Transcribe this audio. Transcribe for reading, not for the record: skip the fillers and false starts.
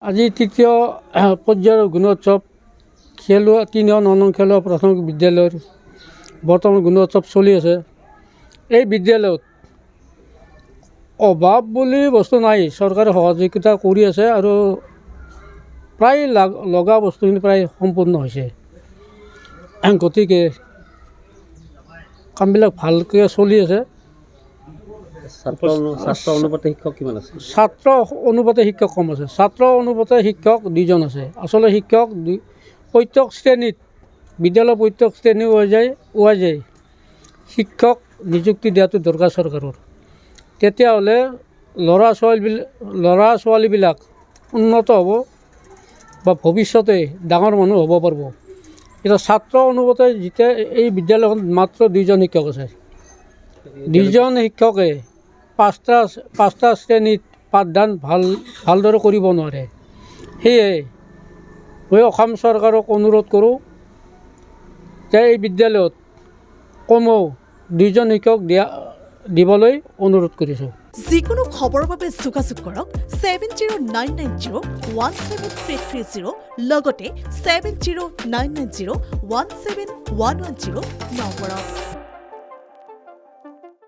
আজি তৃতীয় পৰ্যায়ৰ গুণোৎসৱ খেলোৱা ৩ খেলোৱা প্ৰাথমিক বিদ্যালয়ৰ বৰ্তমান গুণোৎসৱ চলি আছে। এই বিদ্যালয়ত অভাৱ বুলি বস্তু নাই, চৰকাৰে সহযোগিতা কৰি আছে আৰু প্ৰায় লগা বস্তুখিনি প্ৰায় সম্পূৰ্ণ হৈছে। গতিকে কামবিলাক ভালকৈ চলি আছে। ছাত্ৰ অনুপাতে শিক্ষক কিমান আছে? ছাত্ৰ অনুপাতে শিক্ষক কম আছে। ছাত্ৰ অনুপাতে শিক্ষক 2জন আছে। আচলতে শিক্ষক প্ৰত্যেক শ্ৰেণীত বিদ্যালয়ৰ প্ৰত্যেক শ্ৰেণী ৱাইজে শিক্ষক নিযুক্তি দিয়াটো দৰকাৰ চৰকাৰৰ। তেতিয়াহ'লে ল'ৰা ছোৱালীবিলাক উন্নত হ'ব বা ভৱিষ্যতে ডাঙৰ মানুহ হ'ব পাৰিব। এতিয়া ছাত্ৰ অনুপাতে যেতিয়া এই বিদ্যালয়খনত মাত্ৰ 2জন শিক্ষক আছে। 2জন শিক্ষকে পাঁচটা শ্ৰেণীত পাঠদান ভালদৰে কৰিব নোৱাৰে। সেয়ে মই অসম চৰকাৰক অনুৰোধ কৰোঁ যে এই বিদ্যালয়ত কমেও 2জন শিক্ষক দিবলৈ অনুৰোধ কৰিছোঁ। যিকোনো খবৰৰ বাবে যোগাযোগ কৰক 7099017330 লগতে 7099017110 নম্বৰত।